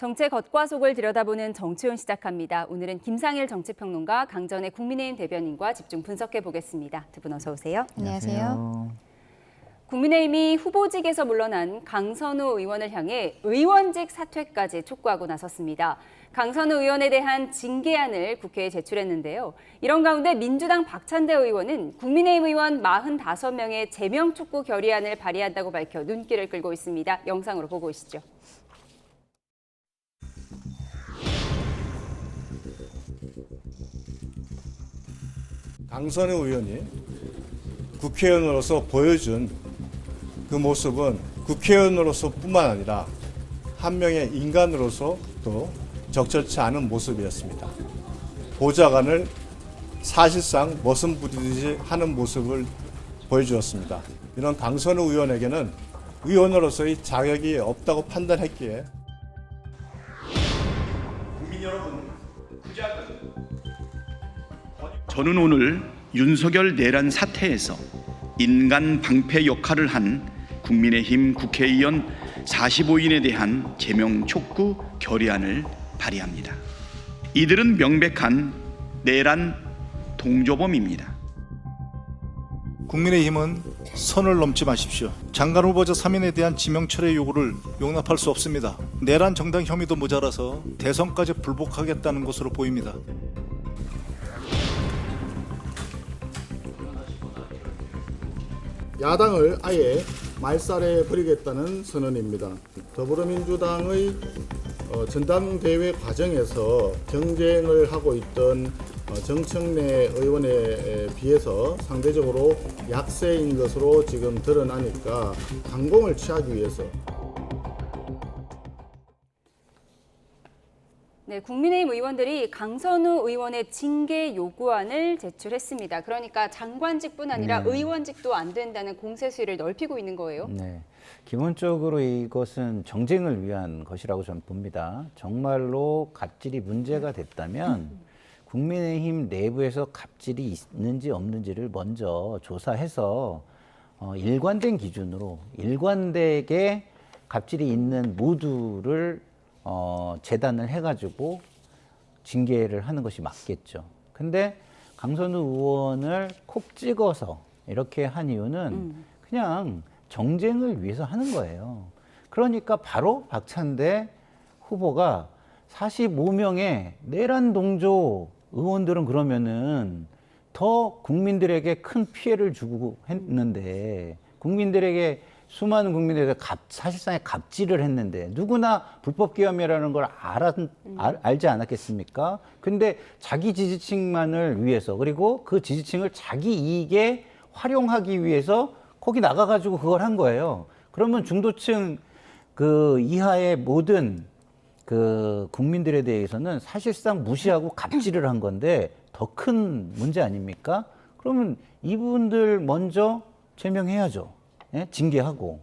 정책 겉과 속을 들여다보는 정치훈 시작합니다. 오늘은 김상일 정치평론가, 강전의 국민의힘 대변인과 집중 분석해 보겠습니다. 두 분 어서 오세요. 안녕하세요. 국민의힘이 후보직에서 물러난 강선우 의원을 향해 의원직 사퇴까지 촉구하고 나섰습니다. 강선우 의원에 대한 징계안을 국회에 제출했는데요. 이런 가운데 민주당 박찬대 의원은 국민의힘 의원 45명의 제명 촉구 결의안을 발의한다고 밝혀 눈길을 끌고 있습니다. 영상으로 보고 오시죠. 강선우 의원이 국회의원으로서 보여준 그 모습은 국회의원으로서뿐만 아니라 한 명의 인간으로서도 적절치 않은 모습이었습니다. 보좌관을 사실상 머슴 부리듯이 하는 모습을 보여주었습니다. 이런 강선우 의원에게는 의원으로서의 자격이 없다고 판단했기에 국민 여러분, 저는 오늘 윤석열 내란 사태에서 인간 방패 역할을 한 국민의힘 국회의원 45인에 대한 제명 촉구 결의안을 발의합니다. 이들은 명백한 내란 동조범입니다. 국민의힘은 선을 넘지 마십시오. 장관 후보자 3인에 대한 지명 철회 요구를 용납할 수 없습니다. 내란 정당 혐의도 모자라서 대선까지 불복하겠다는 것으로 보입니다. 야당을 아예 말살해 버리겠다는 선언입니다. 더불어민주당의 전당대회 과정에서 경쟁을 하고 있던 정청래 의원에 비해서 상대적으로 약세인 것으로 지금 드러나니까 강공을 취하기 위해서 네, 국민의힘 의원들이 강선우 의원의 징계 요구안을 제출했습니다. 그러니까 장관직뿐 아니라 의원직도 안 된다는 공세 수위를 넓히고 있는 거예요. 네, 기본적으로 이것은 정쟁을 위한 것이라고 저는 봅니다. 정말로 갑질이 문제가 됐다면 국민의힘 내부에서 갑질이 있는지 없는지를 먼저 조사해서 일관된 기준으로 일관되게 갑질이 있는 모두를 재단을 해가지고 징계를 하는 것이 맞겠죠. 근데 강선우 의원을 콕 찍어서 이렇게 한 이유는 그냥 정쟁을 위해서 하는 거예요. 그러니까 바로 박찬대 후보가 45명의 내란 동조 의원들은 그러면은 더 국민들에게 큰 피해를 주고 했는데 국민들에게 수많은 국민들에게 사실상의 갑질을 했는데 누구나 불법기염이라는 걸 알지 않았겠습니까? 근데 자기 지지층만을 위해서 그리고 그 지지층을 자기 이익에 활용하기 위해서 거기 나가가지고 그걸 한 거예요. 그러면 중도층 그 이하의 모든 그 국민들에 대해서는 사실상 무시하고 갑질을 한 건데 더 큰 문제 아닙니까? 그러면 이분들 먼저 제명해야죠. 예? 징계하고.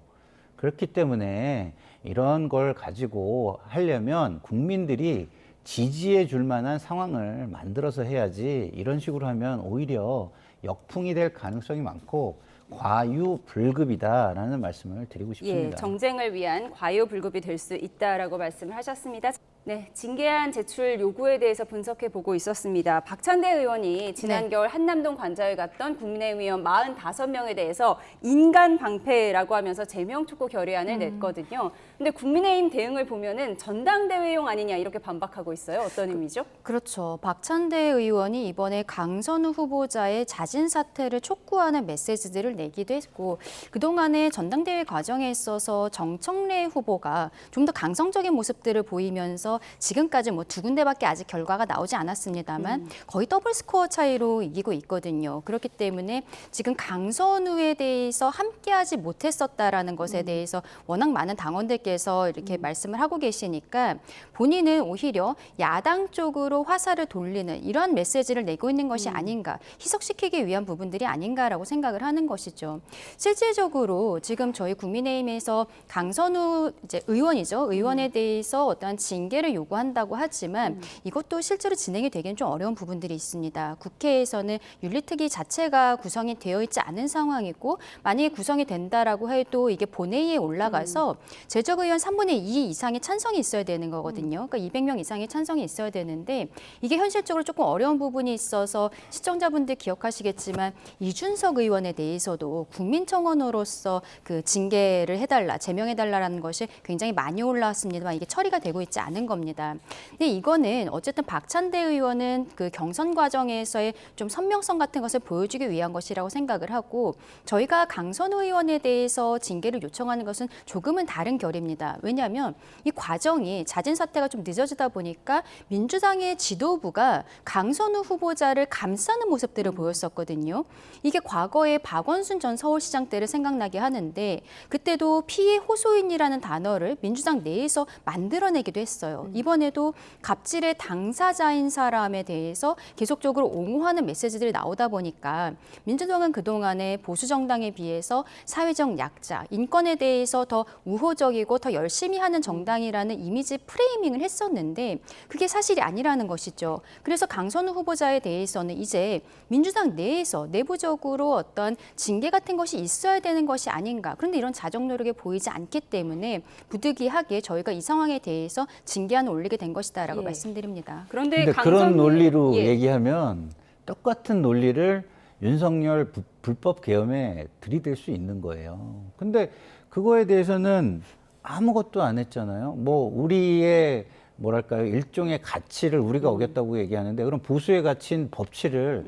그렇기 때문에 이런 걸 가지고 하려면 국민들이 지지해 줄 만한 상황을 만들어서 해야지 이런 식으로 하면 오히려 역풍이 될 가능성이 많고 과유불급이다라는 말씀을 드리고 싶습니다. 예, 정쟁을 위한 과유불급이 될 수 있다라고 말씀을 하셨습니다. 네, 징계안 제출 요구에 대해서 분석해 보고 있었습니다. 박찬대 의원이 지난 겨울 한남동 관저에 갔던 국민의힘 의원 45명에 대해서 인간 방패라고 하면서 제명 촉구 결의안을 냈거든요. 근데 국민의힘 대응을 보면은 전당대회용 아니냐 이렇게 반박하고 있어요. 어떤 의미죠? 그렇죠. 박찬대 의원이 이번에 강선우 후보자의 자진 사퇴를 촉구하는 메시지들을 내기도 했고 그동안의 전당대회 과정에 있어서 정청래 후보가 좀 더 강성적인 모습들을 보이면서 지금까지 뭐 2군데밖에 아직 결과가 나오지 않았습니다만 거의 더블 스코어 차이로 이기고 있거든요. 그렇기 때문에 지금 강선우에 대해서 함께하지 못했었다라는 것에 대해서 워낙 많은 당원들께서 이렇게 말씀을 하고 계시니까 본인은 오히려 야당 쪽으로 화살을 돌리는 이런 메시지를 내고 있는 것이 아닌가, 희석시키기 위한 부분들이 아닌가라고 생각을 하는 것이죠. 실질적으로 지금 저희 국민의힘에서 강선우 이제 의원이죠. 의원에 대해서 어떠한 징계 징계를 요구한다고 하지만 이것도 실제로 진행이 되기는 좀 어려운 부분들이 있습니다. 국회에서는 윤리특위 자체가 구성이 되어 있지 않은 상황이고 만약에 구성이 된다라고 해도 이게 본회의에 올라가서 제적의원 3분의 2 이상의 찬성이 있어야 되는 거거든요. 그러니까 200명 이상의 찬성이 있어야 되는데 이게 현실적으로 조금 어려운 부분이 있어서 시청자분들 기억하시겠지만 이준석 의원에 대해서도 국민청원으로서 그 징계를 해달라, 제명해달라라는 것이 굉장히 많이 올라왔습니다만 이게 처리가 되고 있지 않은 겁니다. 근데 이거는 어쨌든 박찬대 의원은 그 경선 과정에서의 좀 선명성 같은 것을 보여주기 위한 것이라고 생각을 하고 저희가 강선우 의원에 대해서 징계를 요청하는 것은 조금은 다른 결입니다. 왜냐하면 이 과정이 잦은 사태가 좀 늦어지다 보니까 민주당의 지도부가 강선우 후보자를 감싸는 모습들을 보였었거든요. 이게 과거에 박원순 전 서울시장 때를 생각나게 하는데 그때도 피해 호소인이라는 단어를 민주당 내에서 만들어내기도 했어요. 이번에도 갑질의 당사자인 사람에 대해서 계속적으로 옹호하는 메시지들이 나오다 보니까 민주당은 그동안에 보수 정당에 비해서 사회적 약자, 인권에 대해서 더 우호적이고 더 열심히 하는 정당이라는 이미지 프레이밍을 했었는데 그게 사실이 아니라는 것이죠. 그래서 강선우 후보자에 대해서는 이제 민주당 내에서 내부적으로 어떤 징계 같은 것이 있어야 되는 것이 아닌가. 그런데 이런 자정 노력이 보이지 않기 때문에 부득이하게 저희가 이 상황에 대해서 징계안을 올리게 된 것이다라고 예. 말씀드립니다. 그런데 근데 그런 논리로 예. 얘기하면 똑같은 논리를 윤석열 불법 계엄에 들이댈 수 있는 거예요. 근데 그거에 대해서는 아무것도 안 했잖아요. 뭐 우리의 뭐랄까요, 일종의 가치를 우리가 어겼다고 얘기하는데 그럼 보수의 가치인 법치를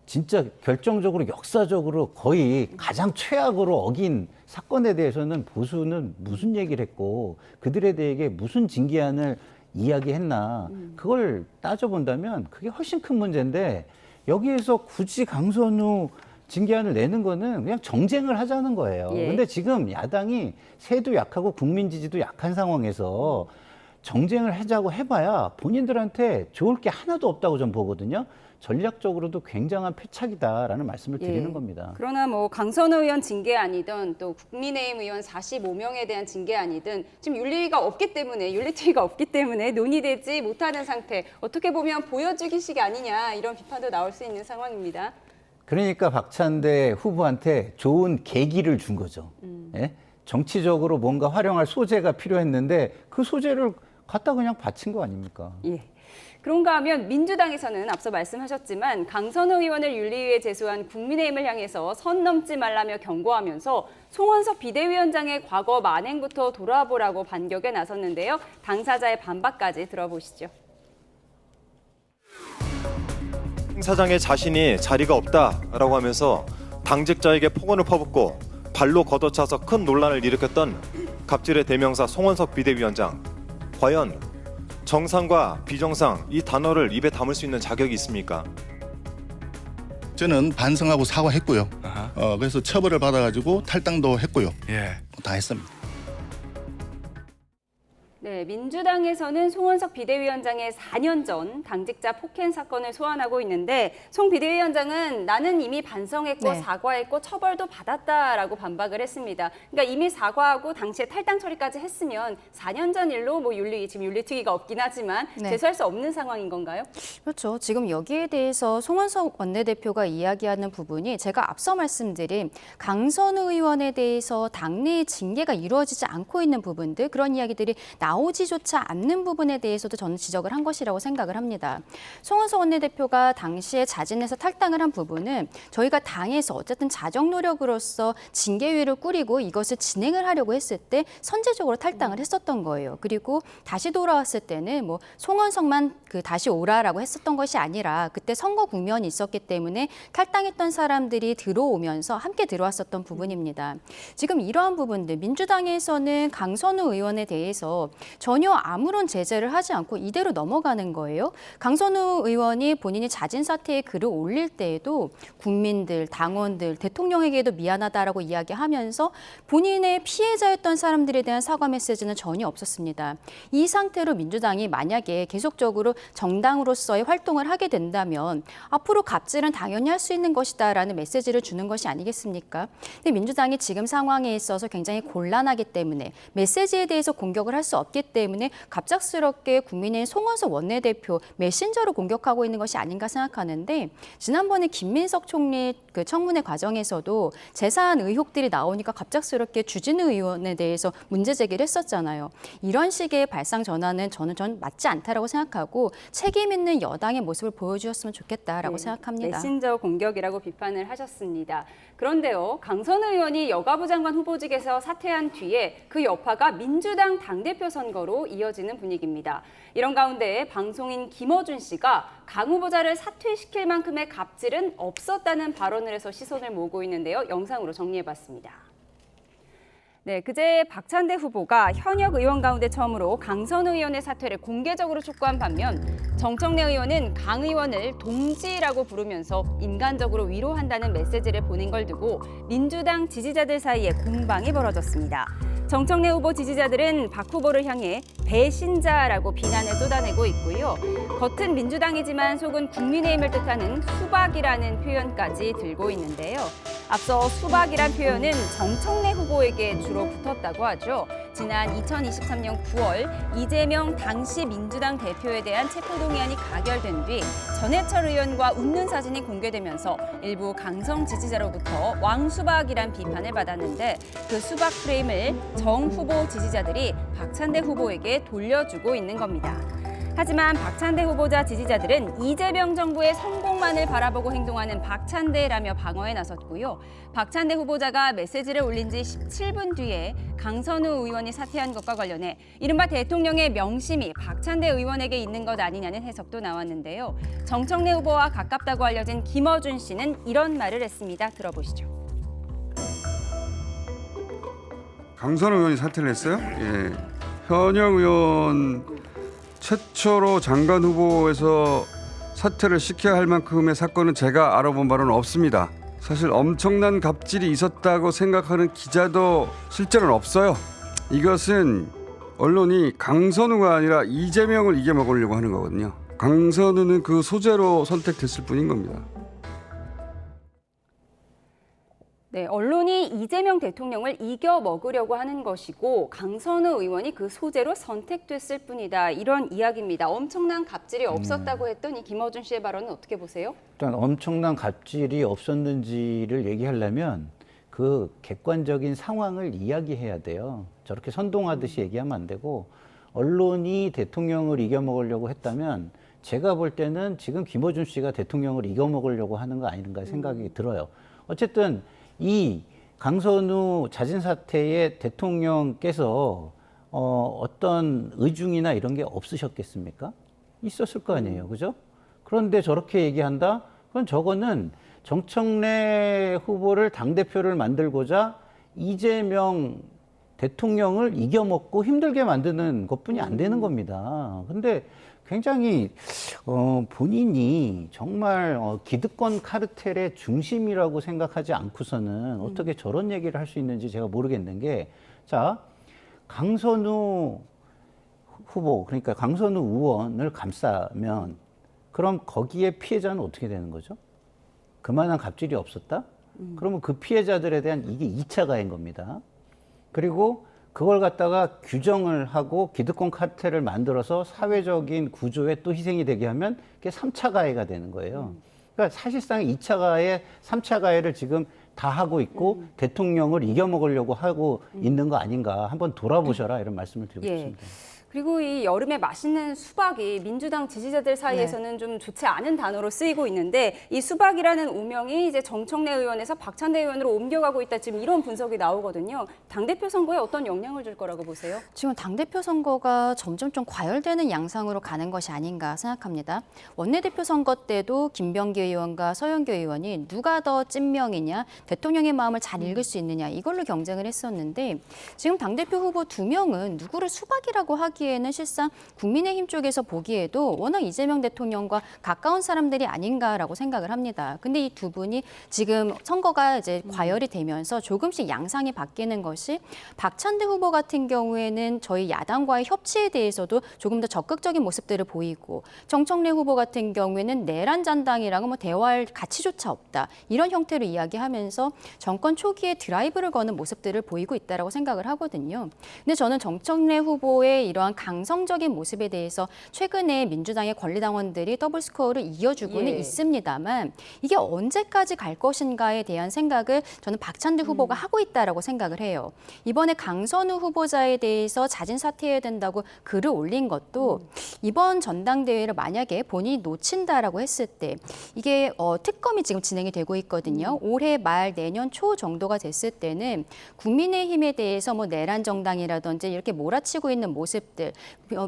진짜 결정적으로 역사적으로 거의 가장 최악으로 어긴 사건에 대해서는 보수는 무슨 얘기를 했고 그들에 대해 무슨 징계안을 이야기했나 그걸 따져본다면 그게 훨씬 큰 문제인데 여기에서 굳이 강선우 징계안을 내는 거는 그냥 정쟁을 하자는 거예요. 예. 근데 지금 야당이 세도 약하고 국민 지지도 약한 상황에서 정쟁을 하자고 해봐야 본인들한테 좋을 게 하나도 없다고 좀 보거든요. 전략적으로도 굉장한 패착이다라는 말씀을 드리는 예. 겁니다. 그러나 뭐 강선우 의원 징계안이든 또 국민의힘 의원 45명에 대한 징계안이든 지금 윤리가 없기 때문에 윤리특위가 없기 때문에 논의되지 못하는 상태. 어떻게 보면 보여주기식 아니냐 이런 비판도 나올 수 있는 상황입니다. 그러니까 박찬대 후보한테 좋은 계기를 준 거죠. 예? 정치적으로 뭔가 활용할 소재가 필요했는데 그 소재를 갖다 그냥 바친 거 아닙니까? 예. 그런가 하면 민주당에서는 앞서 말씀하셨지만 강선우 의원을 윤리위에 제소한 국민의힘을 향해서 선 넘지 말라며 경고하면서 송원석 비대위원장의 과거 만행부터 돌아보라고 반격에 나섰는데요. 당사자의 반박까지 들어보시죠. 사장의 자신이 자리가 없다라고 하면서 당직자에게 폭언을 퍼붓고 발로 걷어차서 큰 논란을 일으켰던 갑질의 대명사 송원석 비대위원장. 과연 정상과 비정상 이 단어를 입에 담을 수 있는 자격이 있습니까? 저는 반성하고 사과했고요. 그래서 처벌을 받아가지고 탈당도 했고요. 예. 다 했습니다. 네, 민주당에서는 송원석 비대위원장의 4년 전 당직자 폭행 사건을 소환하고 있는데 송 비대위원장은 나는 이미 반성했고 네. 사과했고 처벌도 받았다라고 반박을 했습니다. 그러니까 이미 사과하고 당시에 탈당 처리까지 했으면 4년 전 일로 뭐 지금 윤리특위가 없긴 하지만 네. 제소할 수 없는 상황인 건가요? 그렇죠. 지금 여기에 대해서 송원석 원내대표가 이야기하는 부분이 제가 앞서 말씀드린 강선우 의원에 대해서 당내의 징계가 이루어지지 않고 있는 부분들 그런 이야기들이 나오지조차 않는 부분에 대해서도 저는 지적을 한 것이라고 생각을 합니다. 송원석 원내대표가 당시에 자진해서 탈당을 한 부분은 저희가 당에서 어쨌든 자정 노력으로서 징계위를 꾸리고 이것을 진행을 하려고 했을 때 선제적으로 탈당을 했었던 거예요. 그리고 다시 돌아왔을 때는 뭐 송원석만 다시 오라라고 했었던 것이 아니라 그때 선거 국면이 있었기 때문에 탈당했던 사람들이 들어오면서 함께 들어왔었던 부분입니다. 지금 이러한 부분들 민주당에서는 강선우 의원에 대해서 전혀 아무런 제재를 하지 않고 이대로 넘어가는 거예요. 강선우 의원이 본인이 자진 사퇴의 글을 올릴 때에도 국민들, 당원들, 대통령에게도 미안하다라고 이야기하면서 본인의 피해자였던 사람들에 대한 사과 메시지는 전혀 없었습니다. 이 상태로 민주당이 만약에 계속적으로 정당으로서의 활동을 하게 된다면 앞으로 갑질은 당연히 할 수 있는 것이다라는 메시지를 주는 것이 아니겠습니까? 근데 민주당이 지금 상황에 있어서 굉장히 곤란하기 때문에 메시지에 대해서 공격을 할 수 없기 때문에 갑작스럽게 국민의힘 송원석 원내대표 메신저로 공격하고 있는 것이 아닌가 생각하는데 지난번에 김민석 총리 그 청문회 과정에서도 재산 의혹들이 나오니까 갑작스럽게 주진우 의원에 대해서 문제 제기를 했었잖아요. 이런 식의 발상 전환은 저는 맞지 않다라고 생각하고 책임 있는 여당의 모습을 보여주셨으면 좋겠다라고 생각합니다. 메신저 공격이라고 비판을 하셨습니다. 그런데요, 강선우 의원이 여가부 장관 후보직에서 사퇴한 뒤에 그 여파가 민주당 당대표 선거로 이어지는 분위기입니다. 이런 가운데 방송인 김어준 씨가 강 후보자를 사퇴시킬 만큼의 갑질은 없었다는 발언을 해서 시선을 모으고 있는데요. 영상으로 정리해봤습니다. 네, 그제 박찬대 후보가 현역 의원 가운데 처음으로 강선우 의원의 사퇴를 공개적으로 촉구한 반면 정청래 의원은 강 의원을 동지라고 부르면서 인간적으로 위로한다는 메시지를 보낸 걸 두고 민주당 지지자들 사이에 공방이 벌어졌습니다. 정청래 후보 지지자들은 박 후보를 향해 배신자라고 비난을 쏟아내고 있고요. 겉은 민주당이지만 속은 국민의힘을 뜻하는 수박이라는 표현까지 들고 있는데요. 앞서 수박이란 표현은 정청래 후보에게 주로 붙었다고 하죠. 지난 2023년 9월 이재명 당시 민주당 대표에 대한 체포동의안이 가결된 뒤 전해철 의원과 웃는 사진이 공개되면서 일부 강성 지지자로부터 왕수박이란 비판을 받았는데 그 수박 프레임을 정 후보 지지자들이 박찬대 후보에게 돌려주고 있는 겁니다. 하지만 박찬대 후보자 지지자들은 이재명 정부의 성공만을 바라보고 행동하는 박찬대라며 방어에 나섰고요. 박찬대 후보자가 메시지를 올린 지 17분 뒤에 강선우 의원이 사퇴한 것과 관련해 이른바 대통령의 명심이 박찬대 의원에게 있는 것 아니냐는 해석도 나왔는데요. 정청래 후보와 가깝다고 알려진 김어준 씨는 이런 말을 했습니다. 들어보시죠. 강선우 의원이 사퇴를 했어요? 예. 현역 의원 최초로 장관 후보에서 사퇴를 시켜야 할 만큼의 사건은 제가 알아본 바로는 없습니다. 사실 엄청난 갑질이 있었다고 생각하는 기자도 실제로는 없어요. 이것은 언론이 강선우가 아니라 이재명을 이겨먹으려고 하는 거거든요. 강선우는 그 소재로 선택됐을 뿐인 겁니다. 네, 언론이 이재명 대통령을 이겨 먹으려고 하는 것이고 강선우 의원이 그 소재로 선택됐을 뿐이다. 이런 이야기입니다. 엄청난 갑질이 없었다고 했던 이 김어준 씨의 발언은 어떻게 보세요? 일단 엄청난 갑질이 없었는지를 얘기하려면 그 객관적인 상황을 이야기해야 돼요. 저렇게 선동하듯이 얘기하면 안 되고 언론이 대통령을 이겨먹으려고 했다면 제가 볼 때는 지금 김어준 씨가 대통령을 이겨먹으려고 하는 거 아닌가 생각이 들어요. 어쨌든 이 강선우 자진 사퇴에 대통령께서 어떤 의중이나 이런 게 없으셨겠습니까? 있었을 거 아니에요, 그죠? 그런데 저렇게 얘기한다? 그럼 저거는 정청래 후보를 당대표를 만들고자 이재명 대통령을 이겨먹고 힘들게 만드는 것뿐이 안 되는 겁니다. 근데 굉장히 본인이 정말 기득권 카르텔의 중심이라고 생각하지 않고서는 어떻게 저런 얘기를 할 수 있는지 제가 모르겠는 게, 자, 강선우 후보, 그러니까 강선우 의원을 감싸면 그럼 거기에 피해자는 어떻게 되는 거죠? 그만한 갑질이 없었다? 그러면 그 피해자들에 대한 이게 2차 가해인 겁니다. 그리고 그걸 갖다가 규정을 하고 기득권 카르텔을 만들어서 사회적인 구조에 또 희생이 되게 하면 그게 3차 가해가 되는 거예요. 그러니까 사실상 2차 가해, 3차 가해를 지금 다 하고 있고 대통령을 이겨먹으려고 하고 있는 거 아닌가. 한번 돌아보셔라 이런 말씀을 드리고 싶습니다. 그리고 이 여름에 맛있는 수박이 민주당 지지자들 사이에서는 좀 좋지 않은 단어로 쓰이고 있는데 이 수박이라는 오명이 이제 정청래 의원에서 박찬대 의원으로 옮겨가고 있다. 지금 이런 분석이 나오거든요. 당대표 선거에 어떤 영향을 줄 거라고 보세요? 지금 당대표 선거가 점점 좀 과열되는 양상으로 가는 것이 아닌가 생각합니다. 원내대표 선거 때도 김병기 의원과 서영교 의원이 누가 더 찐명이냐, 대통령의 마음을 잘 읽을 수 있느냐 이걸로 경쟁을 했었는데 지금 당대표 후보 2명은 누구를 수박이라고 하기 하기에는 실상 국민의힘 쪽에서 보기에도 워낙 이재명 대통령과 가까운 사람들이 아닌가라고 생각을 합니다. 근데 이 두 분이 지금 선거가 이제 과열이 되면서 조금씩 양상이 바뀌는 것이 박찬대 후보 같은 경우에는 저희 야당과의 협치에 대해서도 조금 더 적극적인 모습들을 보이고 정청래 후보 같은 경우에는 내란 잔당이랑은 뭐 대화할 가치조차 없다. 이런 형태로 이야기하면서 정권 초기에 드라이브를 거는 모습들을 보이고 있다라고 생각을 하거든요. 근데 저는 정청래 후보의 이러한 강성적인 모습에 대해서 최근에 민주당의 권리당원들이 더블 스코어를 이어주고는 있습니다만 이게 언제까지 갈 것인가에 대한 생각을 저는 박찬대 후보가 하고 있다라고 생각을 해요. 이번에 강선우 후보자에 대해서 자진 사퇴해야 된다고 글을 올린 것도 이번 전당대회를 만약에 본인이 놓친다라고 했을 때 이게 특검이 지금 진행이 되고 있거든요. 올해 말 내년 초 정도가 됐을 때는 국민의힘에 대해서 뭐 내란 정당이라든지 이렇게 몰아치고 있는 모습들,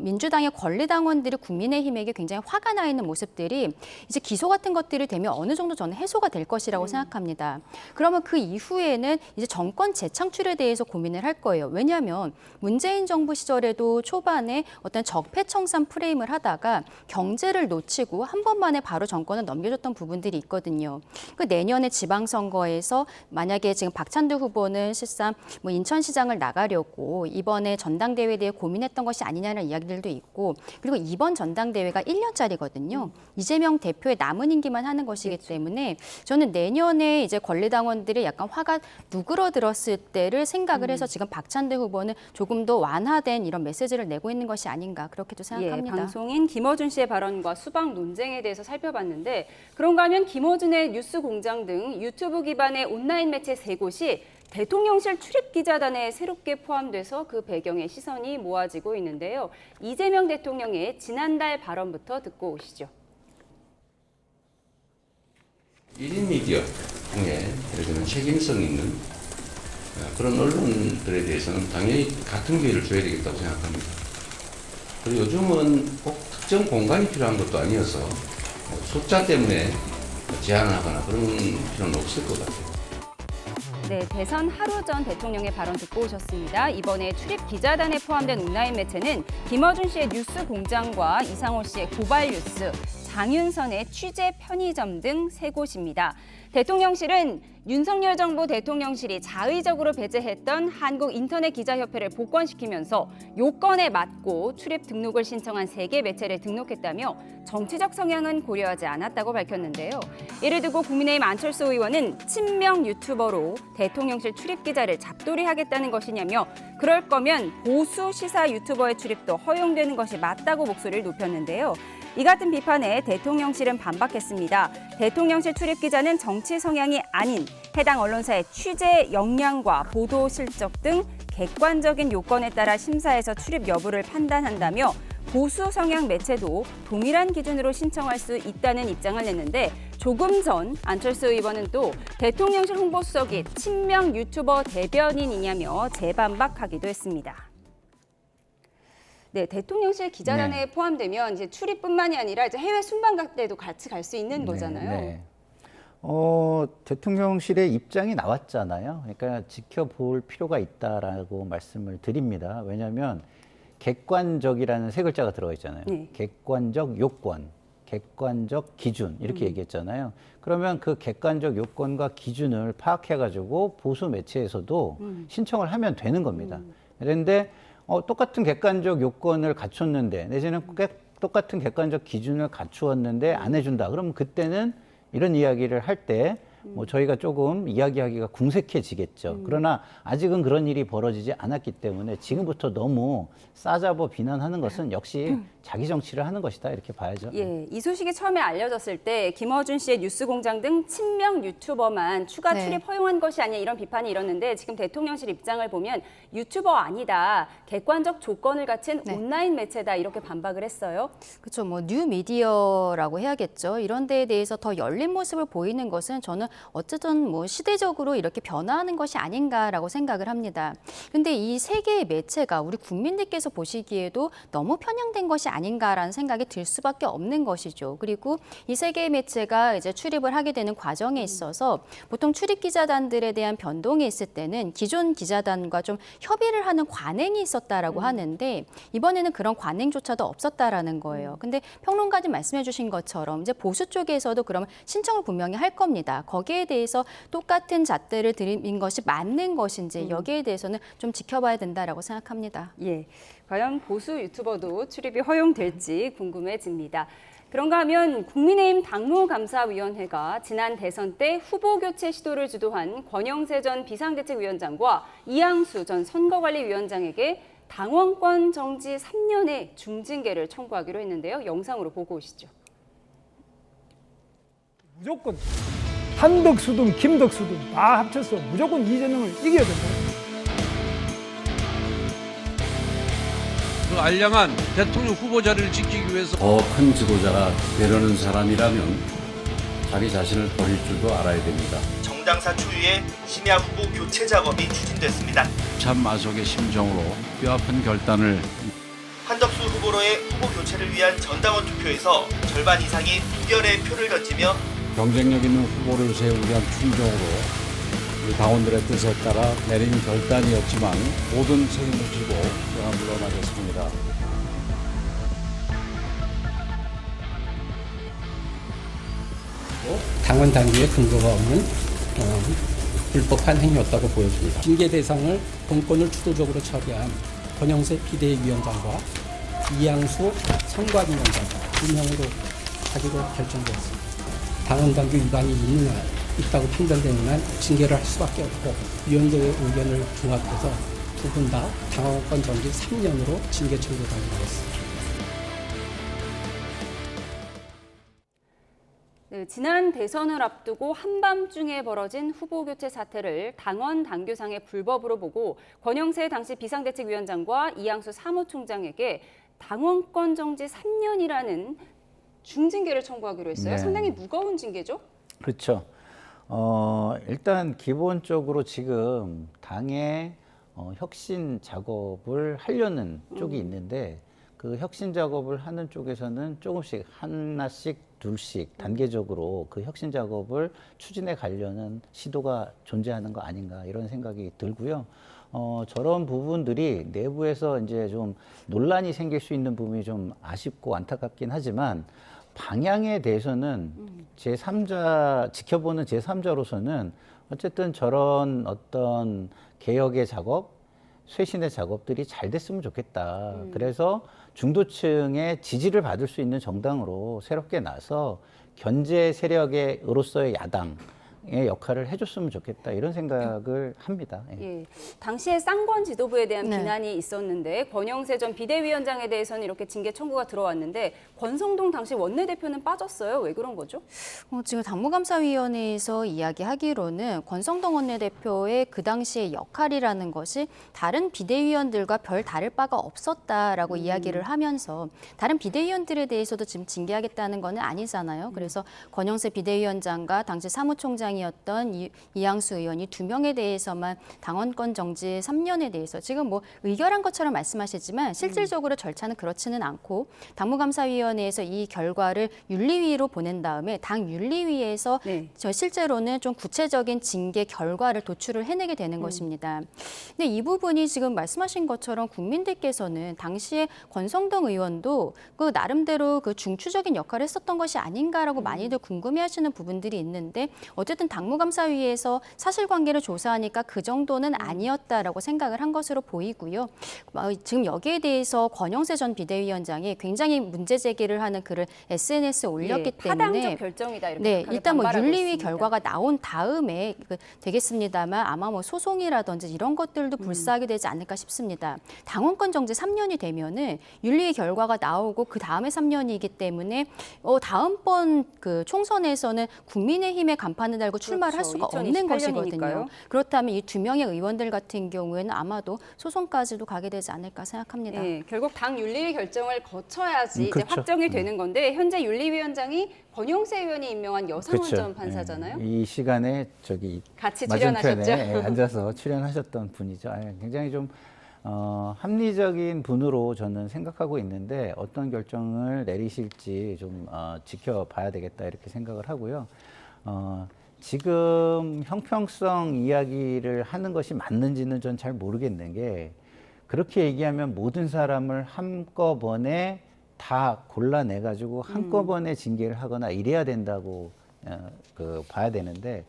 민주당의 권리당원들이 국민의힘에게 굉장히 화가 나 있는 모습들이 이제 기소 같은 것들이 되면 어느 정도 저는 해소가 될 것이라고 생각합니다. 그러면 그 이후에는 이제 정권 재창출에 대해서 고민을 할 거예요. 왜냐하면 문재인 정부 시절에도 초반에 어떤 적폐청산 프레임을 하다가 경제를 놓치고 한 번만에 바로 정권을 넘겨줬던 부분들이 있거든요. 그 내년에 지방선거에서 만약에 지금 박찬대 후보는 실상 뭐 인천시장을 나가려고 이번에 전당대회에 대해 고민했던 것이 아니냐는 이야기들도 있고 그리고 이번 전당대회가 1년짜리거든요. 이재명 대표의 남은 임기만 하는 것이기 때문에 저는 내년에 이제 권리당원들이 약간 화가 누그러들었을 때를 생각을 해서 지금 박찬대 후보는 조금 더 완화된 이런 메시지를 내고 있는 것이 아닌가 그렇게도 생각합니다. 방송인 김어준 씨의 발언과 수박 논쟁에 대해서 살펴봤는데 그런가 하면 김어준의 뉴스공장 등 유튜브 기반의 온라인 매체 3곳이 대통령실 출입기자단에 새롭게 포함돼서 그 배경에 시선이 모아지고 있는데요. 이재명 대통령의 지난달 발언부터 듣고 오시죠. 1인 미디어 중에 예를 들면 책임성 있는 그런 언론들에 대해서는 당연히 같은 기회를 줘야 되겠다고 생각합니다. 그리고 요즘은 꼭 특정 공간이 필요한 것도 아니어서 숫자 때문에 제한을 하거나 그런 필요는 없을 것 같아요. 네, 대선 하루 전 대통령의 발언 듣고 오셨습니다. 이번에 출입 기자단에 포함된 온라인 매체는 김어준 씨의 뉴스 공장과 이상호 씨의 고발 뉴스, 장윤선의 취재 편의점 등 3곳입니다. 대통령실은 윤석열 정부 대통령실이 자의적으로 배제했던 한국인터넷기자협회를 복권시키면서 요건에 맞고 출입 등록을 신청한 3개 매체를 등록했다며 정치적 성향은 고려하지 않았다고 밝혔는데요. 이를 두고 국민의힘 안철수 의원은 친명 유튜버로 대통령실 출입기자를 잡돌이하겠다는 것이냐며 그럴 거면 보수 시사 유튜버의 출입도 허용되는 것이 맞다고 목소리를 높였는데요. 이 같은 비판에 대통령실은 반박했습니다. 대통령실 출입기자는 정치 성향이 아닌 해당 언론사의 취재 역량과 보도 실적 등 객관적인 요건에 따라 심사해서 출입 여부를 판단한다며 보수 성향 매체도 동일한 기준으로 신청할 수 있다는 입장을 냈는데 조금 전 안철수 의원은 또 대통령실 홍보수석이 친명 유튜버 대변인이냐며 재반박하기도 했습니다. 네, 대통령실 기자단에 포함되면 이제 출입뿐만이 아니라 이제 해외 순방 갈 때도 같이 갈 수 있는 거잖아요. 대통령실의 입장이 나왔잖아요. 그러니까 지켜볼 필요가 있다라고 말씀을 드립니다. 왜냐하면 객관적이라는 3글자가 들어가 있잖아요. 객관적 요건, 객관적 기준 이렇게 얘기했잖아요. 그러면 그 객관적 요건과 기준을 파악해가지고 보수 매체에서도 신청을 하면 되는 겁니다. 그런데 똑같은 객관적 요건을 갖췄는데 내지는 똑같은 객관적 기준을 갖추었는데 안 해준다. 그러면 그때는 이런 이야기를 할 때 뭐 저희가 조금 이야기하기가 궁색해지겠죠. 그러나 아직은 그런 일이 벌어지지 않았기 때문에 지금부터 너무 싸잡아 비난하는 것은 역시 자기 정치를 하는 것이다 이렇게 봐야죠. 예, 이 소식이 처음에 알려졌을 때 김어준 씨의 뉴스공장 등 친명 유튜버만 추가 출입 허용한 것이 아니냐 이런 비판이 일었는데 지금 대통령실 입장을 보면 유튜버 아니다, 객관적 조건을 갖춘 온라인 매체다 이렇게 반박을 했어요. 그렇죠. 뭐 뉴미디어라고 해야겠죠. 이런 데에 대해서 더 열린 모습을 보이는 것은 저는 어쨌든 뭐 시대적으로 이렇게 변화하는 것이 아닌가라고 생각을 합니다. 근데 이 세 개의 매체가 우리 국민들께서 보시기에도 너무 편향된 것이 아닌가라는 생각이 들 수밖에 없는 것이죠. 그리고 이 세 개의 매체가 이제 출입을 하게 되는 과정에 있어서 보통 출입 기자단들에 대한 변동이 있을 때는 기존 기자단과 좀 협의를 하는 관행이 있었다라고 하는데 이번에는 그런 관행조차도 없었다라는 거예요. 근데 평론가님 말씀해 주신 것처럼 이제 보수 쪽에서도 그러면 신청을 분명히 할 겁니다. 거기에 대해서 똑같은 잣대를 들인 것이 맞는 것인지 여기에 대해서는 좀 지켜봐야 된다라고 생각합니다. 예, 과연 보수 유튜버도 출입이 허용될지 궁금해집니다. 그런가 하면 국민의힘 당무감사위원회가 지난 대선 때 후보 교체 시도를 주도한 권영세 전 비상대책위원장과 이양수 전 선거관리위원장에게 당원권 정지 3년의 중징계를 청구하기로 했는데요. 영상으로 보고 오시죠. 무조건 한덕수든 김덕수든 다 합쳐서 무조건 이재명을 이겨야 된다. 그 알량한 대통령 후보 자리를 지키기 위해서 더 큰 지도자가 되려는 사람이라면 자기 자신을 버릴 줄도 알아야 됩니다. 정당사 초유의 심야 후보 교체 작업이 추진됐습니다. 참 마속의 심정으로 뼈아픈 결단을 한덕수 후보로의 후보 교체를 위한 전당원 투표에서 절반 이상이 부결의 표를 던지며 경쟁력 있는 후보를 세우기 위한 충정으로 우리 당원들의 뜻에 따라 내린 결단이었지만 모든 책임을 지고 제가 물러나겠습니다. 당원 당규에 근거가 없는 불법한 행위였다고 보여집니다. 징계 대상을 공권을 주도적으로 처리한 권영세 비대위원장과 이양수 선관위원장 2명으로 하기로 결정되었습니다. 당원 당규 위반이 있다고 판단되는 한 징계를 할 수밖에 없고 위원들의 의견을 종합해서 두 분 다 당원권 정지 3년으로 징계 청구하기로 했습니다. 네, 지난 대선을 앞두고 한밤중에 벌어진 후보 교체 사태를 당원 당규상의 불법으로 보고 권영세 당시 비상대책위원장과 이양수 사무총장에게 당원권 정지 3년이라는 중징계를 청구하기로 했어요. 네. 상당히 무거운 징계죠? 그렇죠. 일단 기본적으로 지금 당의 혁신 작업을 하려는 쪽이 있는데 그 혁신 작업을 하는 쪽에서는 조금씩 하나씩 둘씩 단계적으로 그 혁신 작업을 추진해 가려는 시도가 존재하는 거 아닌가 이런 생각이 들고요. 저런 부분들이 내부에서 이제 좀 논란이 생길 수 있는 부분이 좀 아쉽고 안타깝긴 하지만 방향에 대해서는 제3자, 지켜보는 제3자로서는 어쨌든 저런 어떤 개혁의 작업, 쇄신의 작업들이 잘 됐으면 좋겠다. 그래서 중도층의 지지를 받을 수 있는 정당으로 새롭게 나서 견제 세력으로서의 야당의 역할을 해줬으면 좋겠다. 이런 생각을 합니다. 예. 당시에 쌍권 지도부에 대한 네. 비난이 있었는데 권영세 전 비대위원장에 대해서는 이렇게 징계 청구가 들어왔는데 권성동 당시 원내대표는 빠졌어요. 왜 그런 거죠? 지금 당무감사위원회에서 이야기하기로는 권성동 원내대표의 그 당시의 역할이라는 것이 다른 비대위원들과 별 다를 바가 없었다라고 이야기를 하면서 다른 비대위원들에 대해서도 지금 징계하겠다는 건 아니잖아요. 그래서 권영세 비대위원장과 당시 사무총장이었던 이양수 의원이 2명에 대해서만 당원권 정지 3년에 대해서 지금 뭐 의결한 것처럼 말씀하시지만 실질적으로 절차는 그렇지는 않고 당무감사위원회에서 이 결과를 윤리위로 보낸 다음에 당 윤리위에서 저 실제로는 좀 구체적인 징계 결과를 도출을 해내게 되는 것입니다. 근데 이 부분이 지금 말씀하신 것처럼 국민들께서는 당시에 권성동 의원도 그 나름대로 그 중추적인 역할을 했었던 것이 아닌가라고 많이들 궁금해하시는 부분들이 있는데 어쨌든 당무감사위에서 사실관계를 조사하니까 그 정도는 아니었다라고 생각을 한 것으로 보이고요. 지금 여기에 대해서 권영세 전 비대위원장이 굉장히 문제 제기를 하는 글을 SNS에 올렸기 때문에 타당적 결정이다 이렇게 네, 일단 뭐 반발하고 윤리위 있습니다. 결과가 나온 다음에 되겠습니다만 아마 뭐 소송이라든지 이런 것들도 불사하게 되지 않을까 싶습니다. 당원권 정지 3년이 되면은 윤리위 결과가 나오고 그 다음에 3년이기 때문에 다음번 그 총선에서는 국민의힘의 간판을 달고 달고 출마를 할 그렇죠. 수가 없는 2028 것이거든요. 년이니까요. 그렇다면 이 2명의 의원들 같은 경우에는 아마도 소송까지도 가게 되지 않을까 생각합니다. 네, 결국 당 윤리위 결정을 거쳐야지 이제 그렇죠. 확정이 되는 건데 현재 윤리위원장이 권영세 의원이 임명한 여성원전 판사잖아요. 이 시간에 저기 같이 맞은편에 출연하셨죠. 앉아서 출연하셨던 분이죠. 굉장히 좀 합리적인 분으로 저는 생각하고 있는데 어떤 결정을 내리실지 좀 지켜봐야 되겠다 이렇게 생각을 하고요. 지금 형평성 이야기를 하는 것이 맞는지는 전 잘 모르겠는 게 그렇게 얘기하면 모든 사람을 한꺼번에 다 골라내 가지고 한꺼번에 징계를 하거나 이래야 된다고 봐야 되는데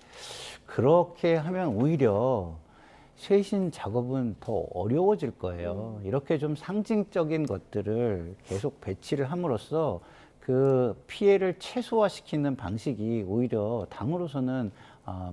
그렇게 하면 오히려 쇄신 작업은 더 어려워질 거예요. 이렇게 좀 상징적인 것들을 계속 배치를 함으로써 그 피해를 최소화시키는 방식이 오히려 당으로서는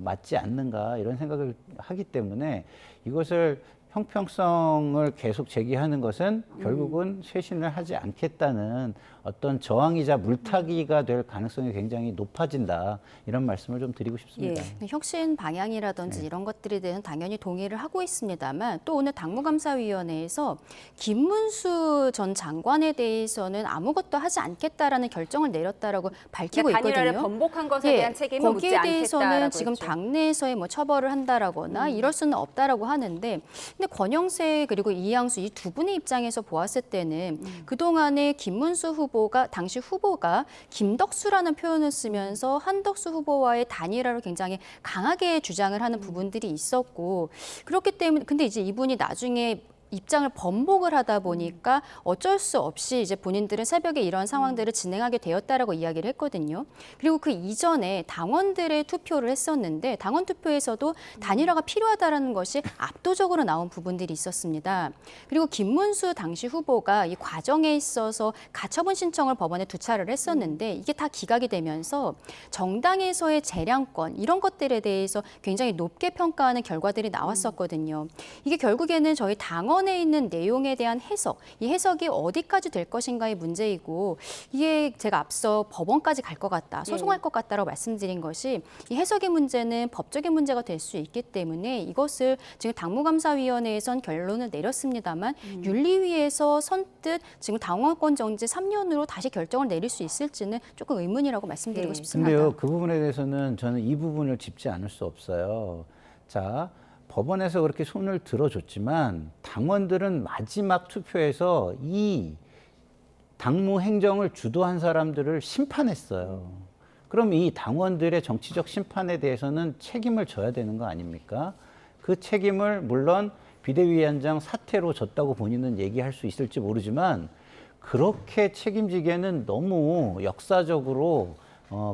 맞지 않는가 이런 생각을 하기 때문에 이것을 형평성을 계속 제기하는 것은 결국은 쇄신을 하지 않겠다는 어떤 저항이자 물타기가 될 가능성이 굉장히 높아진다 이런 말씀을 좀 드리고 싶습니다. 예, 혁신 방향이라든지 이런 것들에 대해서는 당연히 동의를 하고 있습니다만 또 오늘 당무감사위원회에서 김문수 전 장관에 대해서는 아무것도 하지 않겠다라는 결정을 내렸다라고 밝히고 단일화를 있거든요. 번복한 것에 대한 책임은 묻지 거기에 않겠다라고 대해서는 지금 했죠. 당내에서의 뭐 처벌을 한다라거나 이럴 수는 없다라고 하는데 근데 권영세 그리고 이양수 이 두 분의 입장에서 보았을 때는 그동안에 김문수 후보가 당시 후보가 김덕수라는 표현을 쓰면서 한덕수 후보와의 단일화를 굉장히 강하게 주장을 하는 부분들이 있었고 그렇기 때문에 근데 이제 이분이 나중에 입장을 번복을 하다 보니까 어쩔 수 없이 이제 본인들은 새벽에 이런 상황들을 진행하게 되었다라고 이야기를 했거든요. 그리고 그 이전에 당원들의 투표를 했었는데 당원 투표에서도 단일화가 필요하다라는 것이 압도적으로 나온 부분들이 있었습니다. 그리고 김문수 당시 후보가 이 과정에 있어서 가처분 신청을 법원에 2차례를 했었는데 이게 다 기각이 되면서 정당에서의 재량권 이런 것들에 대해서 굉장히 높게 평가하는 결과들이 나왔었거든요. 이게 결국에는 저희 당원에 있는 내용에 대한 해석, 이 해석이 어디까지 될 것인가의 문제이고 이게 제가 앞서 법원까지 갈 것 같다, 소송할 것 같다라고 말씀드린 것이 이 해석의 문제는 법적인 문제가 될 수 있기 때문에 이것을 지금 당무감사위원회에선 결론을 내렸습니다만 윤리위에서 선뜻 지금 당원권 정지 3년으로 다시 결정을 내릴 수 있을지는 조금 의문이라고 말씀드리고 싶습니다. 근데요, 그 부분에 대해서는 저는 이 부분을 짚지 않을 수 없어요. 자, 법원에서 그렇게 손을 들어줬지만 당원들은 마지막 투표에서 이 당무 행정을 주도한 사람들을 심판했어요. 그럼 이 당원들의 정치적 심판에 대해서는 책임을 져야 되는 거 아닙니까? 그 책임을 물론 비대위원장 사퇴로 졌다고 본인은 얘기할 수 있을지 모르지만 그렇게 책임지기에는 너무 역사적으로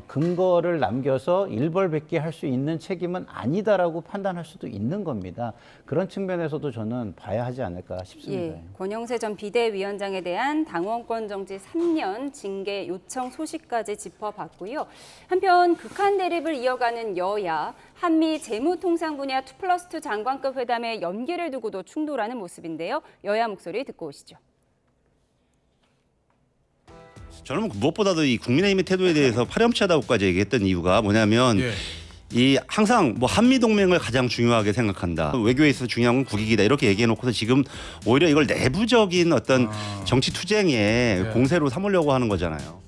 근거를 남겨서 일벌백계 할 수 있는 책임은 아니다라고 판단할 수도 있는 겁니다. 그런 측면에서도 저는 봐야 하지 않을까 싶습니다. 예, 권영세 전 비대위원장에 대한 당원권 정지 3년 징계 요청 소식까지 짚어봤고요. 한편 극한 대립을 이어가는 여야, 한미 재무통상 분야 2+2 장관급 회담의 연기를 두고도 충돌하는 모습인데요. 여야 목소리 듣고 오시죠. 저는 무엇보다도 이 국민의힘의 태도에 대해서 파렴치하다고까지 얘기했던 이유가 뭐냐면 이 항상 뭐 한미 동맹을 가장 중요하게 생각한다. 외교에 있어서 중요한 건 국익이다. 이렇게 얘기해놓고서 지금 오히려 이걸 내부적인 어떤 정치 투쟁의 공세로 삼으려고 하는 거잖아요.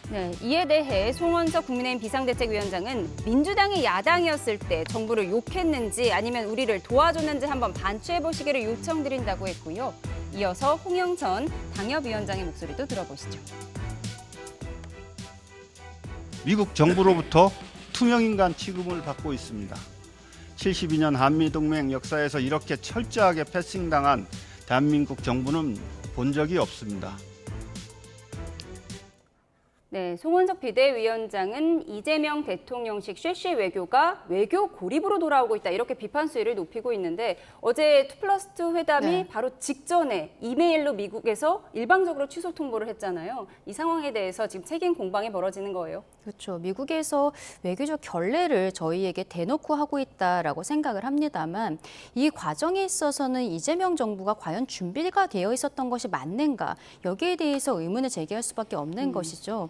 네, 이에 대해 송원석 국민의힘 비상대책위원장은 민주당이 야당이었을 때 정부를 욕했는지 아니면 우리를 도와줬는지 한번 반추해 보시기를 요청드린다고 했고요. 이어서 홍영천 당협위원장의 목소리도 들어보시죠. 미국 정부로부터 투명인간 취급을 받고 있습니다. 72년 한미동맹 역사에서 이렇게 철저하게 패싱당한 대한민국 정부는 본 적이 없습니다. 네, 송원석 비대위원장은 이재명 대통령식 쉐쉬 외교가 외교 고립으로 돌아오고 있다 이렇게 비판 수위를 높이고 있는데 어제 2+2 회담이 바로 직전에 이메일로 미국에서 일방적으로 취소 통보를 했잖아요. 이 상황에 대해서 지금 책임 공방이 벌어지는 거예요. 그렇죠. 미국에서 외교적 결례를 저희에게 대놓고 하고 있다라고 생각을 합니다만 이 과정에 있어서는 이재명 정부가 과연 준비가 되어 있었던 것이 맞는가 여기에 대해서 의문을 제기할 수밖에 없는 것이죠.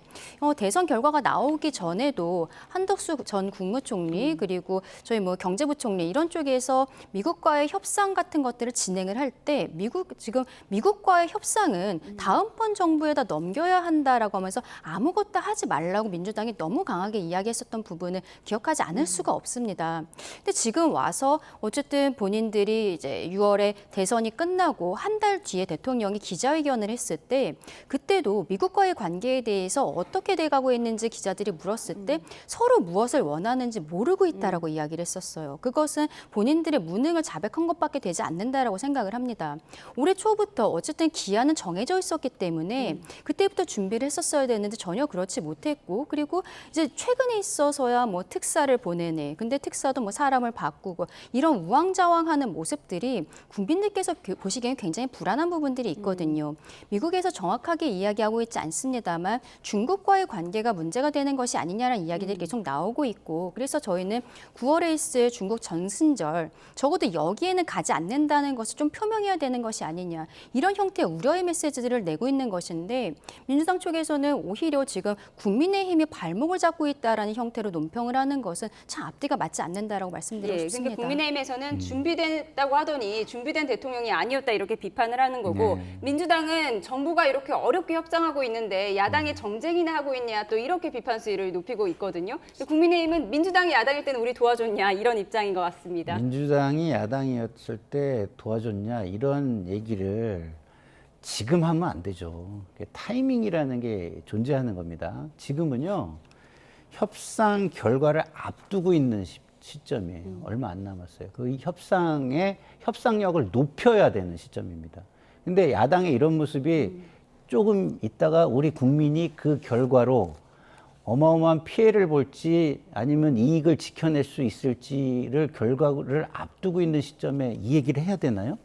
대선 결과가 나오기 전에도 한덕수 전 국무총리 그리고 저희 경제부총리 이런 쪽에서 미국과의 협상 같은 것들을 진행을 할 때 지금 미국과의 협상은 다음번 정부에다 넘겨야 한다라고 하면서 아무것도 하지 말라고 민주당이 너무 강하게 이야기했었던 부분을 기억하지 않을 수가 없습니다. 근데 지금 와서 어쨌든 본인들이 이제 6월에 대선이 끝나고 한 달 뒤에 대통령이 기자회견을 했을 때 그때도 미국과의 관계에 대해서 어떻게 돼가고 있는지 기자들이 물었을 때 서로 무엇을 원하는지 모르고 있다라고 이야기를 했었어요. 그것은 본인들의 무능을 자백한 것밖에 되지 않는다라고 생각을 합니다. 올해 초부터 어쨌든 기한은 정해져 있었기 때문에 그때부터 준비를 했었어야 되는데 전혀 그렇지 못했고 그리고 이제 최근에 있어서야 특사를 보내네. 근데 특사도 사람을 바꾸고 이런 우왕좌왕하는 모습들이 국민들께서 보시기엔 굉장히 불안한 부분들이 있거든요. 미국에서 정확하게 이야기하고 있지 않습니다만 중국과의 관계가 문제가 되는 것이 아니냐라는 이야기들이 계속 나오고 있고 그래서 저희는 9월에 있을 중국 전승절 적어도 여기에는 가지 않는다는 것을 좀 표명해야 되는 것이 아니냐 이런 형태의 우려의 메시지들을 내고 있는 것인데 민주당 쪽에서는 오히려 지금 국민의힘이 발목을 잡고 있다라는 형태로 논평을 하는 것은 참 앞뒤가 맞지 않는다라고 말씀드리고 싶습니다. 그러니까 국민의힘에서는 준비됐다고 하더니 준비된 대통령이 아니었다 이렇게 비판을 하는 거고 민주당은 정부가 이렇게 어렵게 협상하고 있는데 야당이 정쟁이나 하고 있냐 또 이렇게 비판 수위를 높이고 있거든요. 국민의힘은 민주당이 야당일 때는 우리 도와줬냐 이런 입장인 것 같습니다. 민주당이 야당이었을 때 도와줬냐 이런 얘기를 지금 하면 안 되죠. 타이밍이라는 게 존재하는 겁니다. 지금은요. 협상 결과를 앞두고 있는 시점이에요. 얼마 안 남았어요. 그 협상의 협상력을 높여야 되는 시점입니다. 근데 야당의 이런 모습이 조금 있다가 우리 국민이 그 결과로 어마어마한 피해를 볼지 아니면 이익을 지켜낼 수 있을지를 결과를 앞두고 있는 시점에 이 얘기를 해야 되나요?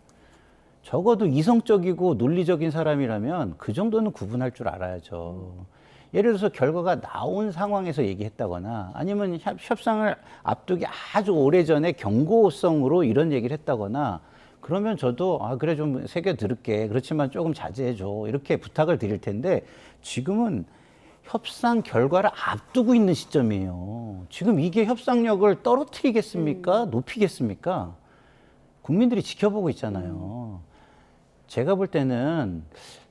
적어도 이성적이고 논리적인 사람이라면 그 정도는 구분할 줄 알아야죠. 예를 들어서 결과가 나온 상황에서 얘기했다거나 아니면 협상을 앞두기 아주 오래전에 경고성으로 이런 얘기를 했다거나 그러면 저도 그래 좀 새겨 들을게. 그렇지만 조금 자제해줘. 이렇게 부탁을 드릴 텐데 지금은 협상 결과를 앞두고 있는 시점이에요. 지금 이게 협상력을 떨어뜨리겠습니까? 높이겠습니까? 국민들이 지켜보고 있잖아요. 제가 볼 때는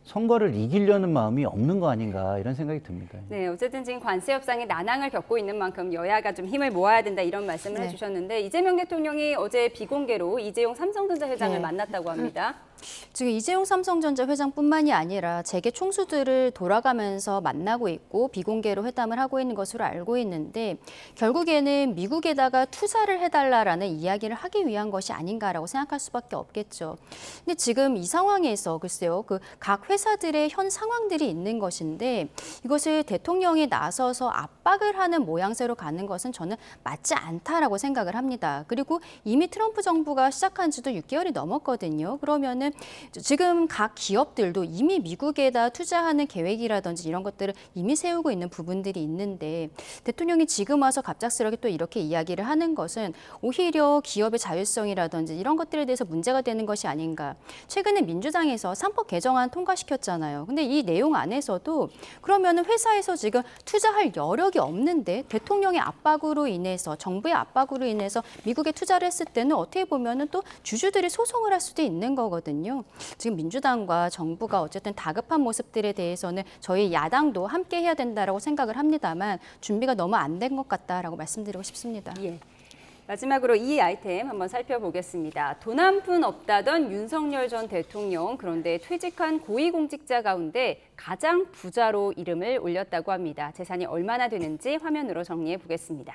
선거를 이기려는 마음이 없는 거 아닌가 이런 생각이 듭니다. 네, 어쨌든 지금 관세 협상이 난항을 겪고 있는 만큼 여야가 좀 힘을 모아야 된다 이런 말씀을 네. 해주셨는데 이재명 대통령이 어제 비공개로 이재용 삼성전자 회장을 네. 만났다고 합니다. 지금 이재용 삼성전자 회장뿐만이 아니라 재계 총수들을 돌아가면서 만나고 있고 비공개로 회담을 하고 있는 것으로 알고 있는데 결국에는 미국에다가 투자를 해달라라는 이야기를 하기 위한 것이 아닌가라고 생각할 수밖에 없겠죠. 근데 지금 이 상황에서 글쎄요, 그 각 회사들의 현 상황들이 있는 것인데 이것을 대통령이 나서서 압박을 하는 모양새로 가는 것은 저는 맞지 않다라고 생각을 합니다. 그리고 이미 트럼프 정부가 시작한 지도 6개월이 넘었거든요. 그러면은 지금 각 기업들도 이미 미국에다 투자하는 계획이라든지 이런 것들을 이미 세우고 있는 부분들이 있는데 대통령이 지금 와서 갑작스럽게 또 이렇게 이야기를 하는 것은 오히려 기업의 자율성이라든지 이런 것들에 대해서 문제가 되는 것이 아닌가. 최근에 민주당에서 3법 개정안 통과시켰잖아요. 근데 이 내용 안에서도 그러면은 회사에서 지금 투자할 여력이 없는데 대통령의 압박으로 인해서 정부의 압박으로 인해서 미국에 투자를 했을 때는 어떻게 보면은 또 주주들이 소송을 할 수도 있는 거거든요. 지금 민주당과 정부가 어쨌든 다급한 모습들에 대해서는 저희 야당도 함께 해야 된다라고 생각을 합니다만 준비가 너무 안 된 것 같다라고 말씀드리고 싶습니다. 예. 마지막으로 이 아이템 한번 살펴보겠습니다. 돈 한 푼 없다던 윤석열 전 대통령, 그런데 퇴직한 고위공직자 가운데 가장 부자로 이름을 올렸다고 합니다. 재산이 얼마나 되는지 화면으로 정리해 보겠습니다.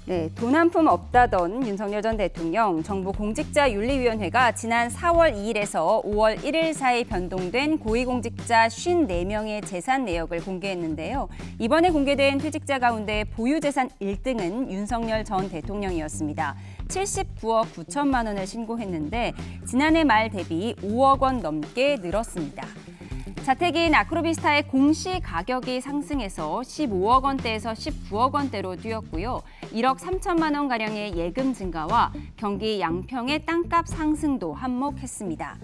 네, 돈 한 푼 없다던 윤석열 전 대통령, 정부 공직자윤리위원회가 지난 4월 2일에서 5월 1일 사이 변동된 고위공직자 54명의 재산 내역을 공개했는데요. 이번에 공개된 퇴직자 가운데 보유재산 1등은 윤석열 전 대통령이었습니다. 79억 9천만 원을 신고했는데 지난해 말 대비 5억 원 넘게 늘었습니다. 자택인 아크로비스타의 공시 가격이 상승해서 15억 원대에서 19억 원대로 뛰었고요. 1억 3천만 원가량의 예금 증가와 경기 양평의 땅값 상승도 한몫했습니다.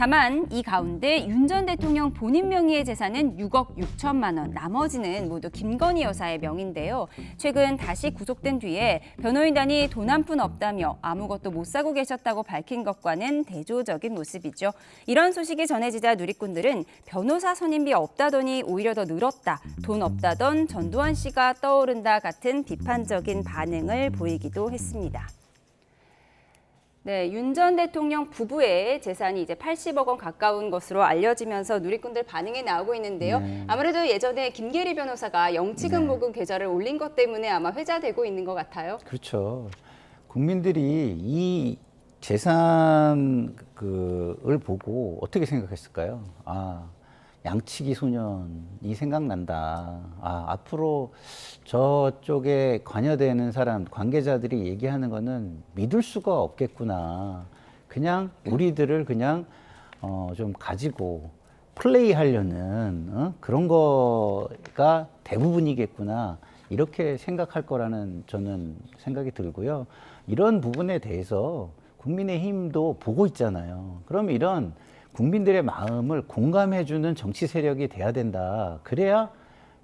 다만 이 가운데 윤 전 대통령 본인 명의의 재산은 6억 6천만 원, 나머지는 모두 김건희 여사의 명인데요. 최근 다시 구속된 뒤에 변호인단이 돈 한 푼 없다며 아무것도 못 사고 계셨다고 밝힌 것과는 대조적인 모습이죠. 이런 소식이 전해지자 누리꾼들은 변호사 선임비 없다더니 오히려 더 늘었다, 돈 없다던 전두환 씨가 떠오른다 같은 비판적인 반응을 보이기도 했습니다. 네, 윤 전 대통령 부부의 재산이 이제 80억 원 가까운 것으로 알려지면서 누리꾼들 반응이 나오고 있는데요. 네. 아무래도 예전에 김계리 변호사가 영치금 네. 모금 계좌를 올린 것 때문에 아마 회자되고 있는 것 같아요. 그렇죠. 국민들이 이 재산을 보고 어떻게 생각했을까요? 아, 양치기 소년이 생각난다. 아, 앞으로 저쪽에 관여되는 사람, 관계자들이 얘기하는 거는 믿을 수가 없겠구나. 그냥 우리들을 그냥 좀 가지고 플레이하려는 그런 거가 대부분이겠구나. 이렇게 생각할 거라는 저는 생각이 들고요. 이런 부분에 대해서 국민의힘도 보고 있잖아요. 그럼 이런 국민들의 마음을 공감해주는 정치 세력이 돼야 된다. 그래야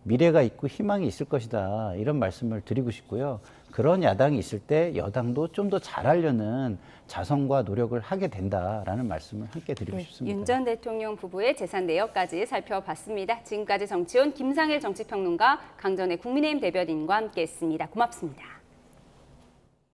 미래가 있고 희망이 있을 것이다. 이런 말씀을 드리고 싶고요. 그런 야당이 있을 때 여당도 좀 더 잘하려는 자성과 노력을 하게 된다라는 말씀을 함께 드리고 싶습니다. 윤 전 대통령 부부의 재산 내역까지 살펴봤습니다. 지금까지 정치온 김상일 정치평론가, 강전의 국민의힘 대변인과 함께했습니다. 고맙습니다.